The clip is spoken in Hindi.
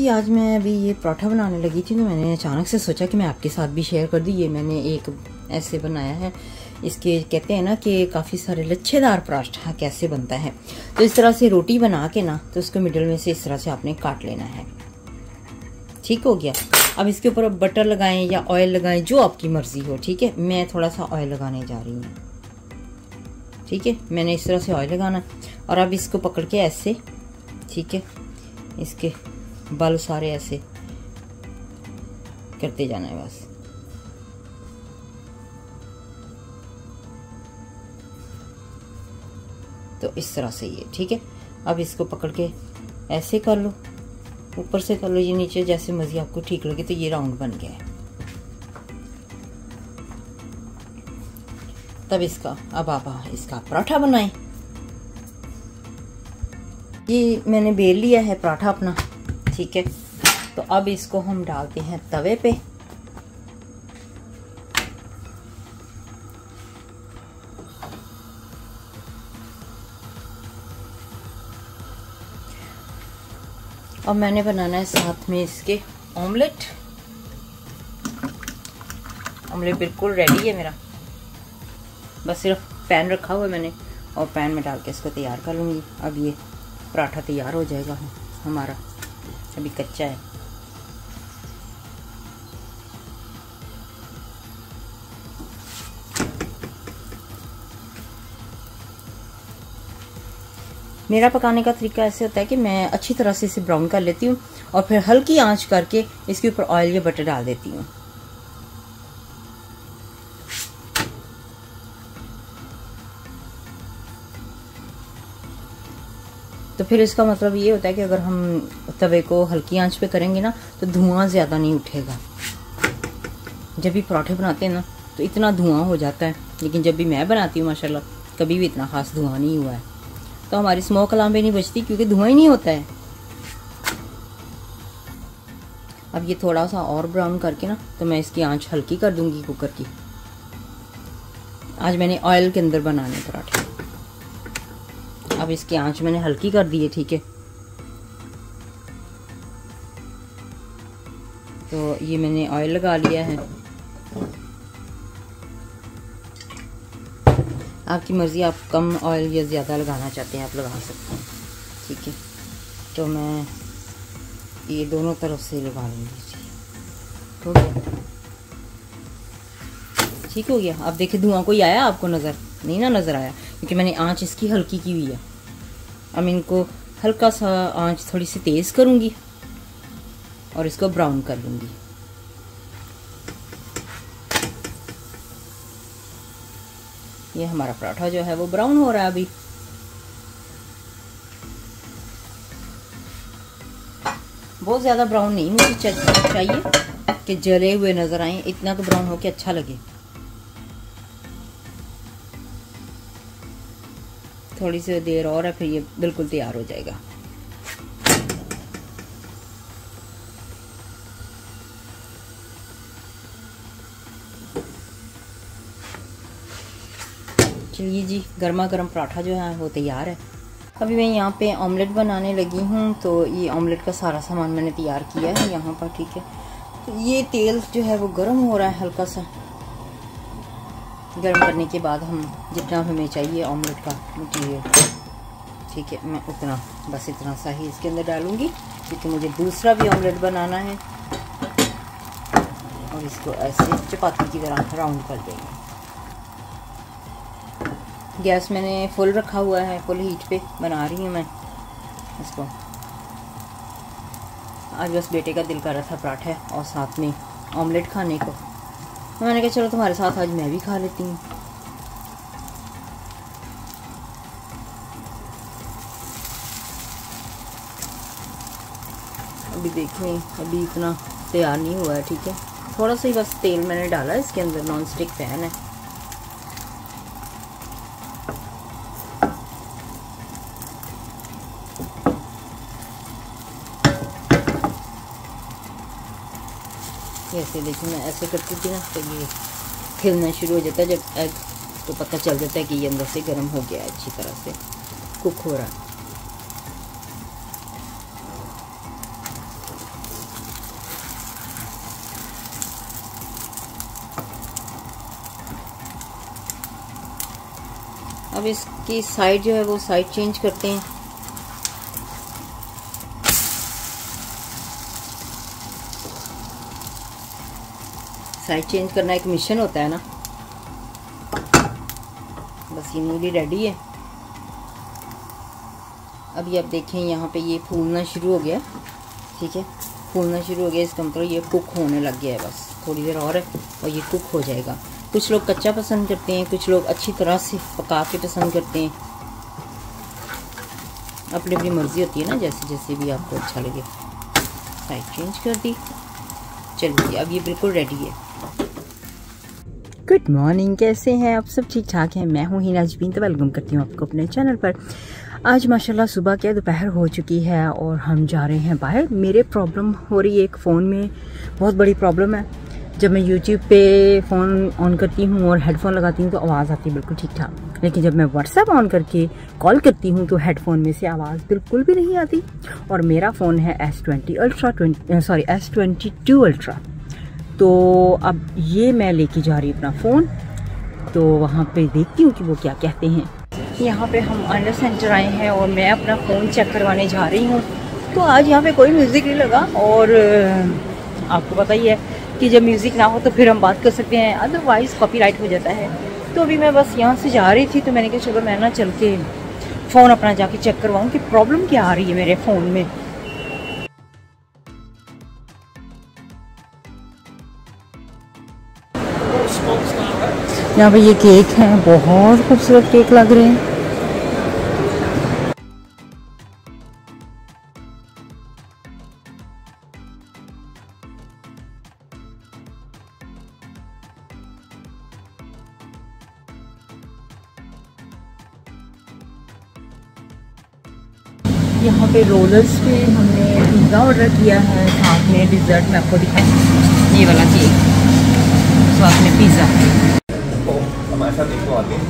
आज मैं अभी ये पराठा बनाने लगी थी तो मैंने अचानक से सोचा कि मैं आपके साथ भी शेयर कर दूँ। ये मैंने एक ऐसे बनाया है, इसके कहते हैं ना कि काफ़ी सारे लच्छेदार पराठा कैसे बनता है। तो इस तरह से रोटी बना के ना, तो उसको मिडल में से इस तरह से आपने काट लेना है। ठीक हो गया। अब इसके ऊपर बटर लगाएं या ऑयल लगाएं, जो आपकी मर्जी हो। ठीक है, मैं थोड़ा सा ऑयल लगाने जा रही हूँ। ठीक है, मैंने इस तरह से ऑयल लगाना और अब इसको पकड़ के ऐसे, ठीक है, इसके बाल सारे ऐसे करते जाना है बस। तो इस तरह से ये ठीक है। अब इसको पकड़ के ऐसे कर लो, ऊपर से कर लो, ये नीचे, जैसे मर्जी आपको ठीक लगे। तो ये राउंड बन गया है। तब इसका अब आप इसका पराठा बनाएं। ये मैंने बेल लिया है पराठा अपना। ठीक है, तो अब इसको हम डालते हैं तवे पे। और मैंने बनाना है साथ में इसके ऑमलेट। ऑमलेट बिल्कुल रेडी है मेरा, बस सिर्फ पैन रखा हुआ है मैंने और पैन में डाल के इसको तैयार कर लूँगी। अब ये पराठा तैयार हो जाएगा हमारा, अभी कच्चा है। मेरा पकाने का तरीका ऐसे होता है कि मैं अच्छी तरह से इसे ब्राउन कर लेती हूँ और फिर हल्की आंच करके इसके ऊपर ऑयल या बटर डाल देती हूँ। तो फिर इसका मतलब ये होता है कि अगर हम तवे को हल्की आंच पे करेंगे ना, तो धुआं ज़्यादा नहीं उठेगा। जब भी पराठे बनाते हैं ना, तो इतना धुआं हो जाता है, लेकिन जब भी मैं बनाती हूँ माशाल्लाह, कभी भी इतना खास धुआं नहीं हुआ है। तो हमारी स्मोक अलार्म भी नहीं बजती, क्योंकि धुआं ही नहीं होता है। अब ये थोड़ा सा और ब्राउन करके ना, तो मैं इसकी आंच हल्की कर दूंगी कुकर की। आज मैंने ऑयल के अंदर बनाने पराठे। अब इसकी आंच मैंने हल्की कर दी है। ठीक है, तो ये मैंने ऑयल लगा लिया है। आपकी मर्ज़ी, आप कम ऑयल या ज़्यादा लगाना चाहते हैं आप लगा सकते हैं। ठीक है, तो मैं ये दोनों तरफ से लगा लूँगी। हो गया, ठीक हो गया। अब देखिए धुआं कोई आया आपको नज़र नहीं ना, नज़र आया, क्योंकि मैंने आंच इसकी हल्की की हुई है। अब इनको हल्का सा आंच थोड़ी सी तेज़ करूँगी और इसको ब्राउन कर लूँगी। ये हमारा पराठा जो है वो ब्राउन हो रहा है अभी। बहुत ज़्यादा ब्राउन नहीं मुझे चाहिए कि जले हुए नज़र आए, इतना तो ब्राउन हो के अच्छा लगे। थोड़ी सी देर और है, फिर ये बिल्कुल तैयार हो जाएगा। चलिए जी, गर्मा गर्म पराठा जो है वो तैयार है। अभी मैं यहाँ पे ऑमलेट बनाने लगी हूँ। तो ये ऑमलेट का सारा सामान मैंने तैयार किया है यहाँ पर। ठीक है, तो ये तेल जो है वो गर्म हो रहा है हल्का सा। गर्म करने के बाद हम जितना हमें चाहिए ऑमलेट का मटीरियल, ठीक है, मैं उतना, बस इतना सा ही इसके अंदर डालूँगी, क्योंकि मुझे दूसरा भी ऑमलेट बनाना है। और इसको ऐसे चपाती की तरह राउंड कर देंगे। गैस मैंने फुल रखा हुआ है, फुल हीट पे बना रही हूँ मैं इसको। आज बस बेटे का दिल कर रहा था पराठा और साथ में ऑमलेट खाने को। मैंने कहा चलो तुम्हारे साथ आज मैं भी खा लेती हूँ। अभी देखें, अभी इतना तैयार नहीं हुआ है। ठीक है, थोड़ा सा ही बस तेल मैंने डाला है इसके अंदर। नॉन स्टिक पैन है। ऐसे देखिए, मैं ऐसे करती थी ना, तो ये खिलना शुरू हो जाता है जब एग, तो पता चल जाता है कि ये अंदर से गर्म हो गया है, अच्छी तरह से कुक हो रहा है। अब इसकी साइड जो है वो साइड चेंज करते हैं। साइड चेंज करना एक मिशन होता है ना। बस ये न्यूली रेडी है। अभी आप देखें यहाँ पे ये फूलना शुरू हो गया। ठीक है, फूलना शुरू हो गया, इसका मतलब ये कुक होने लग गया है। बस थोड़ी देर और है और ये कुक हो जाएगा। कुछ लोग कच्चा पसंद करते हैं, कुछ लोग अच्छी तरह से पका के पसंद करते हैं। अपनी अपनी मर्ज़ी होती है ना, जैसे जैसे भी आपको अच्छा लगे। साइड चेंज कर दी। चलिए अब ये बिल्कुल रेडी है। गुड मॉर्निंग, कैसे हैं आप सब? ठीक ठाक हैं। मैं हूँ हिना जबीन, तो वेलकम करती हूँ आपको अपने चैनल पर। आज माशाल्लाह सुबह क्या दोपहर हो चुकी है और हम जा रहे हैं बाहर। मेरे प्रॉब्लम हो रही है एक फ़ोन में, बहुत बड़ी प्रॉब्लम है। जब मैं यूट्यूब पे फ़ोन ऑन करती हूँ और हेडफोन लगाती हूँ तो आवाज़ आती है बिल्कुल ठीक ठाक, लेकिन जब मैं व्हाट्सएप ऑन करके कॉल करती हूँ तो हेडफोन में से आवाज़ बिल्कुल भी नहीं आती। और मेरा फ़ोन है S22 अल्ट्रा। तो अब ये मैं लेके जा रही हूँ अपना फ़ोन, तो वहाँ पे देखती हूँ कि वो क्या कहते हैं। यहाँ पे हम अंडर सेंटर आए हैं और मैं अपना फ़ोन चेक करवाने जा रही हूँ। तो आज यहाँ पे कोई म्यूज़िक नहीं लगा, और आपको पता ही है कि जब म्यूज़िक ना हो तो फिर हम बात कर सकते हैं, अदरवाइज़ कॉपीराइट हो जाता है। तो अभी मैं बस यहाँ से जा रही थी, तो मैंने कहा चलो मैं ना चल के फ़ोन अपना जाके चेक करवाऊँ कि प्रॉब्लम क्या आ रही है मेरे फ़ोन में। यहाँ पे ये केक हैं, बहुत खूबसूरत केक लग रहे हैं। यहाँ पे रोलर्स पे हमने पिज़्ज़ा ऑर्डर किया है, साथ में डिज़र्ट में आपको दिखाएं ये वाला केक, साथ में पिज़्ज़ा। हमारे साथ एक तो आते हैं